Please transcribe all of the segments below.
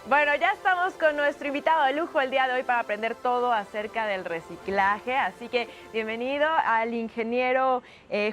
Bueno, ya estamos con nuestro invitado de lujo el día de hoy para aprender todo acerca del reciclaje. Así que bienvenido al ingeniero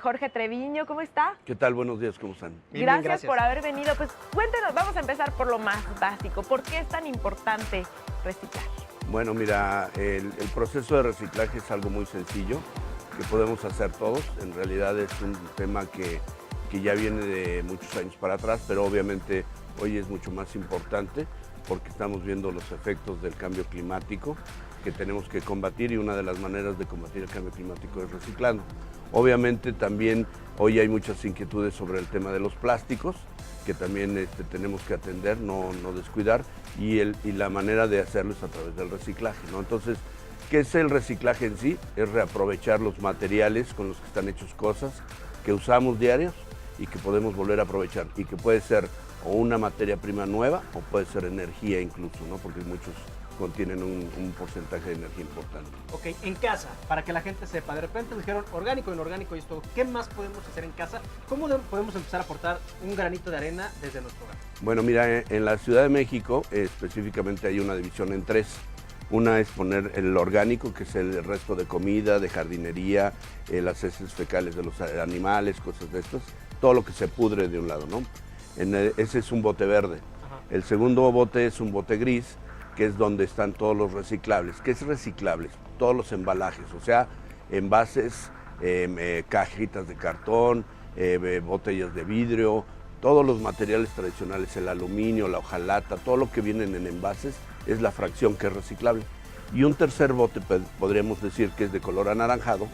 Jorge Treviño. ¿Cómo está? ¿Qué tal? Buenos días, ¿cómo están? Gracias, gracias por haber venido. Pues cuéntenos, vamos a empezar por lo más básico. ¿Por qué es tan importante reciclar? Bueno, mira, el proceso de reciclaje es algo muy sencillo que podemos hacer todos. En realidad es un tema que ya viene de muchos años para atrás, pero obviamente hoy es mucho más importante porque estamos viendo los efectos del cambio climático que tenemos que combatir, y una de las maneras de combatir el cambio climático es reciclando. Obviamente también hoy hay muchas inquietudes sobre el tema de los plásticos, que también tenemos que atender, no descuidar, y la manera de hacerlo es a través del reciclaje, ¿no? Entonces, ¿qué es el reciclaje en sí? Es reaprovechar los materiales con los que están hechos cosas que usamos diarios y que podemos volver a aprovechar, y que puede ser o una materia prima nueva o puede ser energía incluso, ¿no? Porque muchos contienen un porcentaje de energía importante. Ok, en casa, para que la gente sepa, de repente nos dijeron orgánico, inorgánico y esto, ¿qué más podemos hacer en casa? ¿Cómo podemos empezar a aportar un granito de arena desde nuestro hogar? Bueno, mira, en la Ciudad de México específicamente hay una división en tres. Una es poner el orgánico, que es el resto de comida, de jardinería, las heces fecales de los animales, cosas de estas, todo lo que se pudre de un lado, ¿no? Ese es un bote verde. Ajá. El segundo bote es un bote gris, que es donde están todos los reciclables. ¿Qué es reciclables? Todos los embalajes, o sea, envases, cajitas de cartón, botellas de vidrio, todos los materiales tradicionales, el aluminio, la hojalata, todo lo que vienen en envases es la fracción que es reciclable. Y un tercer bote, podríamos decir que es de color anaranjado,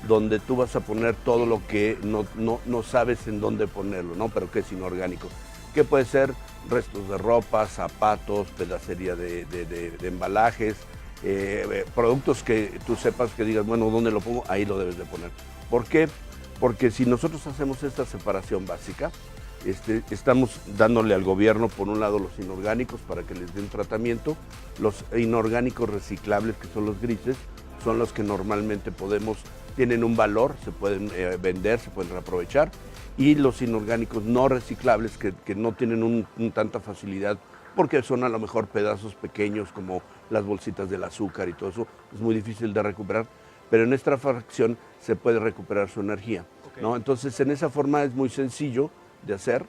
donde tú vas a poner todo lo que no sabes en dónde ponerlo, ¿no? Pero que es inorgánico. Que puede ser restos de ropa, zapatos, pedacería de embalajes, productos que tú sepas que digas, bueno, ¿dónde lo pongo? Ahí lo debes de poner. ¿Por qué? Porque si nosotros hacemos esta separación básica, estamos dándole al gobierno, por un lado, los inorgánicos para que les den tratamiento. Los inorgánicos reciclables, que son los grises, son los que normalmente tienen un valor, se pueden vender, se pueden reaprovechar, y los inorgánicos no reciclables que no tienen tanta facilidad, porque son a lo mejor pedazos pequeños como las bolsitas del azúcar y todo eso, es muy difícil de recuperar, pero en esta fracción se puede recuperar su energía, Okay. ¿no? Entonces, en esa forma es muy sencillo de hacer.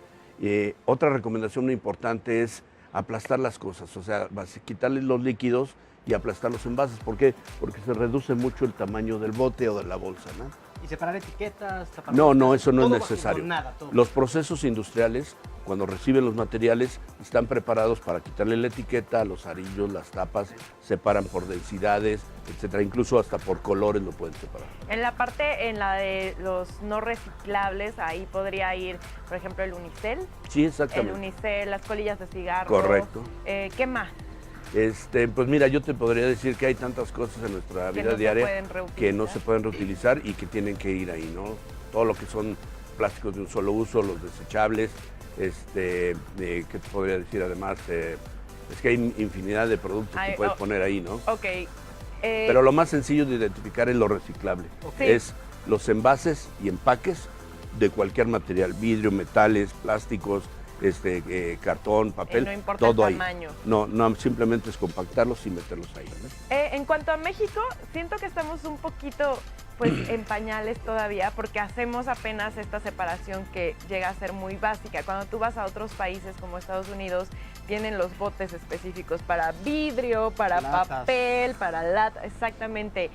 Otra recomendación muy importante es aplastar las cosas, o sea, quitarles los líquidos y aplastar los envases. ¿Por qué? Porque se reduce mucho el tamaño del bote o de la bolsa, ¿no? ¿Y separar etiquetas? No, eso no es todo necesario. bajo nada, todo. Los procesos industriales, cuando reciben los materiales, están preparados para quitarle la etiqueta, los arillos, las tapas, separan por densidades, etcétera, incluso hasta por colores lo pueden separar. En la parte, en la de los no reciclables, ahí podría ir, por ejemplo, el unicel. Sí, El exactamente. unicel, las colillas de cigarro. Correcto. ¿Qué más? Pues mira, yo te podría decir que hay tantas cosas en nuestra vida diaria que no se pueden reutilizar y que tienen que ir ahí, ¿no? Todo lo que son plásticos de un solo uso, los desechables, ¿qué te podría decir además? Es que hay infinidad de productos que puedes poner ahí, ¿no? Ok. Pero lo más sencillo de identificar es lo reciclable. Okay. Sí. Es los envases y empaques de cualquier material, vidrio, metales, plásticos, cartón, papel, no importa todo el ahí. tamaño. No, simplemente es compactarlos y meterlos ahí, ¿no? En cuanto a México, siento que estamos un poquito pues en pañales todavía porque hacemos apenas esta separación que llega a ser muy básica. Cuando tú vas a otros países como Estados Unidos, tienen los botes específicos para vidrio, para Latas. papel, para lata, exactamente.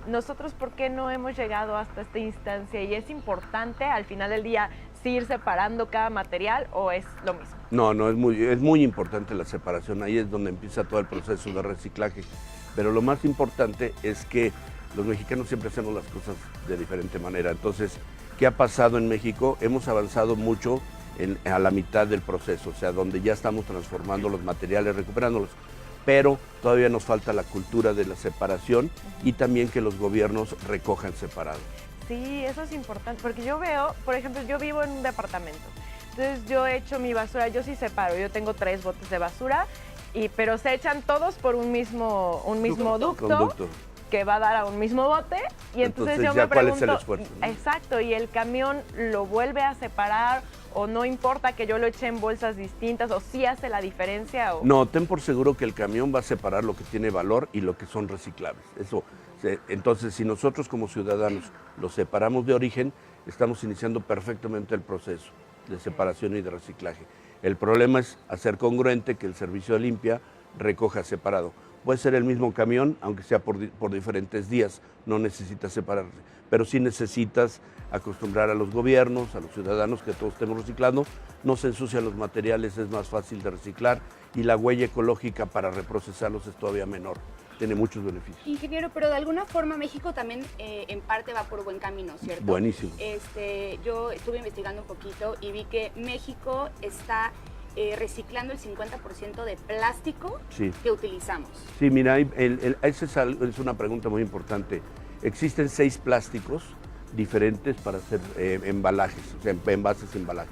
Nosotros, ¿por qué no hemos llegado hasta esta instancia? Y es importante al final del día ir separando cada material, ¿o es lo mismo? No, es muy importante la separación, ahí es donde empieza todo el proceso de reciclaje. Pero lo más importante es que los mexicanos siempre hacemos las cosas de diferente manera. Entonces, ¿qué ha pasado en México? Hemos avanzado mucho a la mitad del proceso, o sea, donde ya estamos transformando los materiales, recuperándolos. Pero todavía nos falta la cultura de la separación y también que los gobiernos recojan separados. Sí, eso es importante, porque yo veo, por ejemplo, yo vivo en un departamento, entonces yo echo mi basura, yo sí separo, yo tengo 3 botes de basura, pero se echan todos por un mismo ducto. Conducto. que va a dar a un mismo bote y entonces yo ya me ¿cuál pregunto, es el esfuerzo, no? exacto, y el camión lo vuelve a separar o no importa que yo lo eche en bolsas distintas o sí hace la diferencia o... No, ten por seguro que el camión va a separar lo que tiene valor y lo que son reciclables. Entonces, si nosotros como ciudadanos lo separamos de origen, estamos iniciando perfectamente el proceso de separación y de reciclaje. El problema es hacer congruente que el servicio de limpia recoja separado. Puede ser el mismo camión, aunque sea por diferentes días, no necesitas separarse, pero sí necesitas acostumbrar a los gobiernos, a los ciudadanos que todos estemos reciclando, no se ensucian los materiales, es más fácil de reciclar y la huella ecológica para reprocesarlos es todavía menor, tiene muchos beneficios. Ingeniero, pero de alguna forma México también en parte va por buen camino, ¿cierto? Buenísimo. Yo estuve investigando un poquito y vi que México está reciclando el 50% de plástico Sí. que utilizamos. Sí, mira, esa es una pregunta muy importante. Existen 6 plásticos diferentes para hacer embalajes, o sea, envases y embalajes.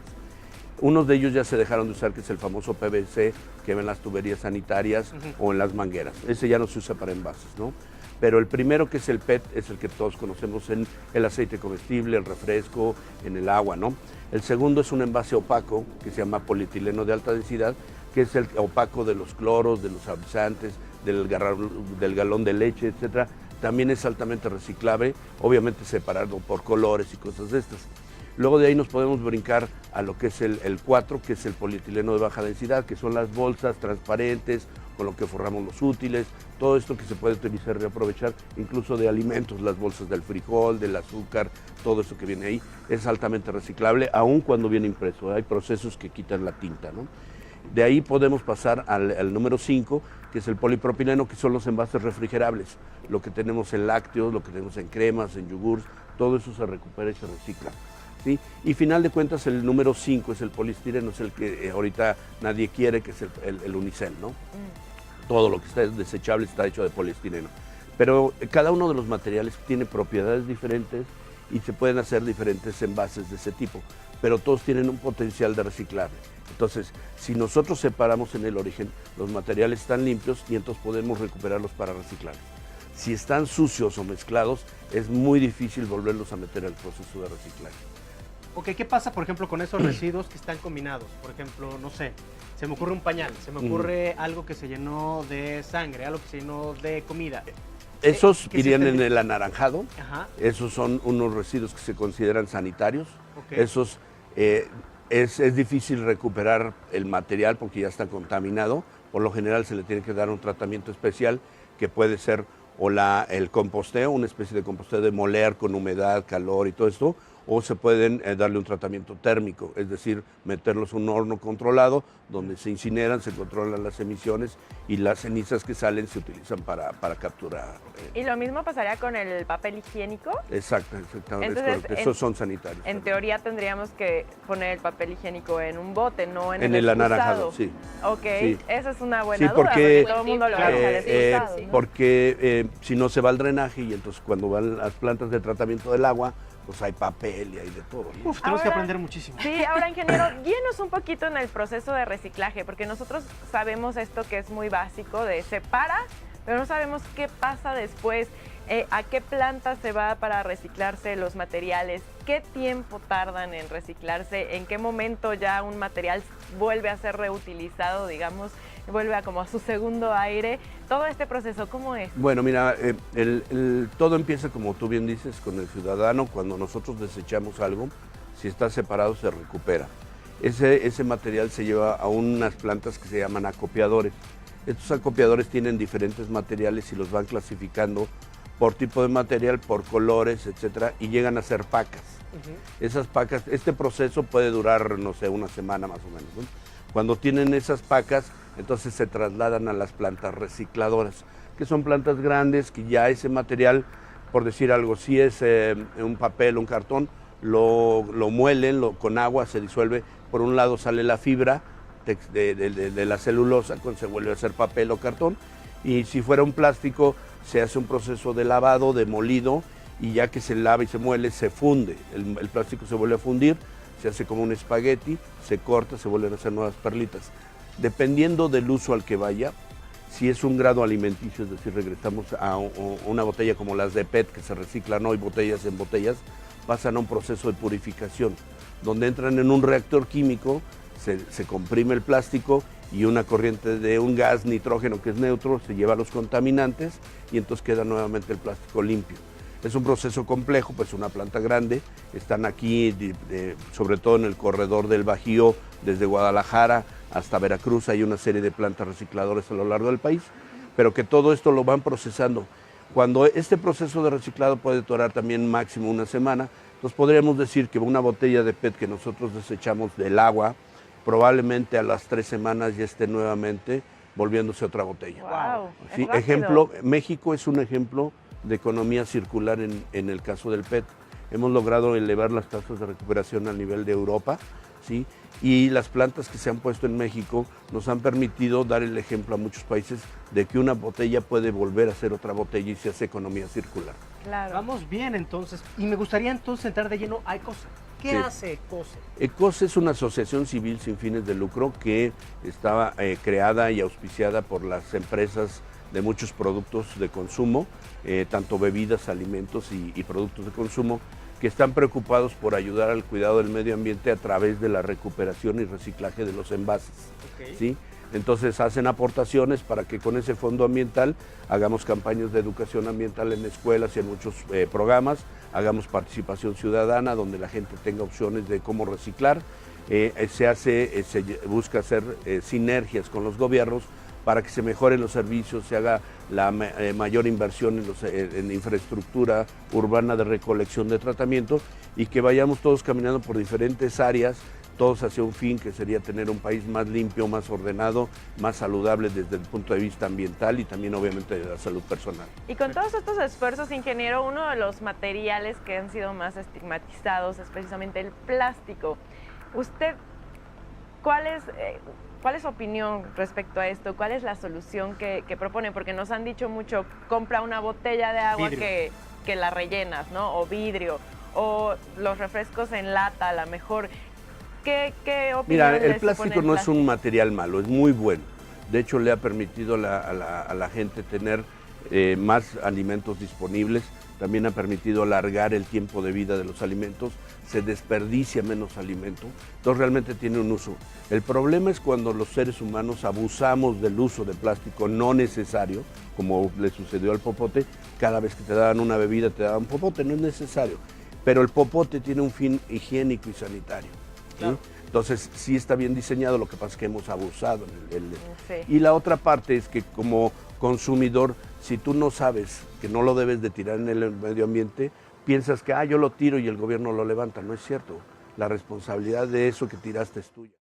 Unos de ellos ya se dejaron de usar, que es el famoso PVC que va en las tuberías sanitarias o en las mangueras. Ese ya no se usa para envases, ¿no? Pero el primero, que es el PET, es el que todos conocemos en el aceite comestible, el refresco, en el agua, ¿no? El segundo es un envase opaco que se llama polietileno de alta densidad, que es el opaco de los cloros, de los saborizantes, del galón de leche, etcétera. También es altamente reciclable, obviamente separado por colores y cosas de estas. Luego de ahí nos podemos brincar a lo que es el 4, que es el polietileno de baja densidad, que son las bolsas transparentes con lo que forramos los útiles, todo esto que se puede utilizar y reaprovechar, incluso de alimentos, las bolsas del frijol, del azúcar, todo eso que viene ahí, es altamente reciclable, aun cuando viene impreso. Hay procesos que quitan la tinta, ¿no? De ahí podemos pasar al número 5, que es el polipropileno, que son los envases refrigerables. Lo que tenemos en lácteos, lo que tenemos en cremas, en yogurts, todo eso se recupera y se recicla, ¿sí? Y final de cuentas el número 5 es el poliestireno, es el que ahorita nadie quiere, que es el unicel, ¿no? Todo lo que está desechable está hecho de poliestireno. Pero cada uno de los materiales tiene propiedades diferentes y se pueden hacer diferentes envases de ese tipo, pero todos tienen un potencial de reciclable. Entonces, si nosotros separamos en el origen, los materiales están limpios y entonces podemos recuperarlos para reciclar. Si están sucios o mezclados, es muy difícil volverlos a meter al proceso de reciclaje. Ok, ¿qué pasa, por ejemplo, con esos residuos que están combinados? Por ejemplo, no sé, se me ocurre un pañal, se me ocurre algo que se llenó de sangre, algo que se llenó de comida. Esos ¿Qué irían se en el anaranjado. Ajá. Esos son unos residuos que se consideran sanitarios. Ok. Esos es difícil recuperar el material porque ya está contaminado. Por lo general se le tiene que dar un tratamiento especial que puede ser o el composteo, una especie de composteo de moler con humedad, calor y todo esto, o se pueden darle un tratamiento térmico, es decir, meterlos en un horno controlado donde se incineran, se controlan las emisiones y las cenizas que salen se utilizan para capturar. ¿Y lo mismo pasaría con el papel higiénico? Exactamente, Entonces, es correcto. Esos son sanitarios. En teoría tendríamos que poner el papel higiénico en un bote, no en el excusado. anaranjado, sí. Ok, Sí. esa es una buena Sí, duda, porque, todo el mundo lo va a echar excusado, ¿no? porque si no se va al drenaje y entonces cuando van las plantas de tratamiento del agua, pues hay papel y hay de todo, ¿no? Uf, tenemos que Ahora- aprender muchísimo. Sí, ahora ingeniero, guíenos un poquito en el proceso de reciclaje, porque nosotros sabemos esto que es muy básico, de separa, pero no sabemos qué pasa después, a qué planta se va para reciclarse los materiales, qué tiempo tardan en reciclarse, en qué momento ya un material vuelve a ser reutilizado, digamos, vuelve a como a su segundo aire. Todo este proceso, ¿cómo es? Bueno, mira, todo empieza, como tú bien dices, con el ciudadano. Cuando nosotros desechamos algo, si está separado se recupera. Ese material se lleva a unas plantas que se llaman acopiadores. Estos acopiadores tienen diferentes materiales y los van clasificando por tipo de material, por colores, etcétera, y llegan a ser pacas. Esas pacas, este proceso puede durar, no sé, una semana más o menos, ¿no? Cuando tienen esas pacas, entonces se trasladan a las plantas recicladoras, que son plantas grandes, que ya ese material, por decir algo, si es un papel, un cartón, lo muelen con agua, se disuelve, por un lado sale la fibra de la celulosa, cuando se vuelve a hacer papel o cartón, y si fuera un plástico, se hace un proceso de lavado, de molido, y ya que se lava y se muele, se funde, el plástico se vuelve a fundir, se hace como un espagueti, se corta, se vuelven a hacer nuevas perlitas. Dependiendo del uso al que vaya, Si es un grado alimenticio, es decir, regresamos a una botella como las de PET que se reciclan hoy, botellas en botellas, pasan a un proceso de purificación, donde entran en un reactor químico, se comprime el plástico y una corriente de un gas nitrógeno que es neutro se lleva a los contaminantes y entonces queda nuevamente el plástico limpio. Es un proceso complejo, pues una planta grande, están aquí sobre todo en el corredor del Bajío, desde Guadalajara hasta Veracruz, hay una serie de plantas recicladoras a lo largo del país, pero que todo esto lo van procesando. Cuando este proceso de reciclado puede durar también máximo una semana, entonces podríamos decir que una botella de PET que nosotros desechamos del agua, probablemente a las 3 semanas ya esté nuevamente volviéndose otra botella. Wow, Sí, ejemplo, México es un ejemplo de economía circular en el caso del PET. Hemos logrado elevar las tasas de recuperación al nivel de Europa, ¿sí? Y las plantas que se han puesto en México nos han permitido dar el ejemplo a muchos países de que una botella puede volver a ser otra botella y se hace economía circular. Claro. Vamos bien entonces, y me gustaría entonces entrar de lleno a ECOSE. ¿Qué Sí. hace ECOSE? ECOSE es una asociación civil sin fines de lucro que estaba creada y auspiciada por las empresas de muchos productos de consumo, tanto bebidas, alimentos y productos de consumo, que están preocupados por ayudar al cuidado del medio ambiente a través de la recuperación y reciclaje de los envases. Okay. ¿Sí? Entonces hacen aportaciones para que con ese fondo ambiental hagamos campañas de educación ambiental en escuelas y en muchos programas, hagamos participación ciudadana donde la gente tenga opciones de cómo reciclar. Se busca hacer sinergias con los gobiernos para que se mejoren los servicios, se haga la mayor inversión en infraestructura urbana de recolección de tratamiento y que vayamos todos caminando por diferentes áreas, todos hacia un fin que sería tener un país más limpio, más ordenado, más saludable desde el punto de vista ambiental y también obviamente de la salud personal. Y con todos estos esfuerzos, ingeniero, uno de los materiales que han sido más estigmatizados es precisamente el plástico. ¿Usted cuál es su opinión respecto a esto? ¿Cuál es la solución que propone? Porque nos han dicho mucho, compra una botella de agua que la rellenas, ¿no? O vidrio, o los refrescos en lata, a lo mejor. ¿Qué opinión? Mira, el plástico no es un material malo, es muy bueno. De hecho, le ha permitido a la gente tener más alimentos disponibles, también ha permitido alargar el tiempo de vida de los alimentos, se desperdicia menos alimento, entonces realmente tiene un uso. El problema es cuando los seres humanos abusamos del uso de plástico no necesario, como le sucedió al popote, cada vez que te daban una bebida te daban popote, no es necesario, pero el popote tiene un fin higiénico y sanitario. ¿Sí? Claro. Entonces sí está bien diseñado, lo que pasa es que hemos abusado. Sí. Y la otra parte es que como consumidor, si tú no sabes que no lo debes de tirar en el medio ambiente, piensas que yo lo tiro y el gobierno lo levanta. No es cierto, la responsabilidad de eso que tiraste es tuya.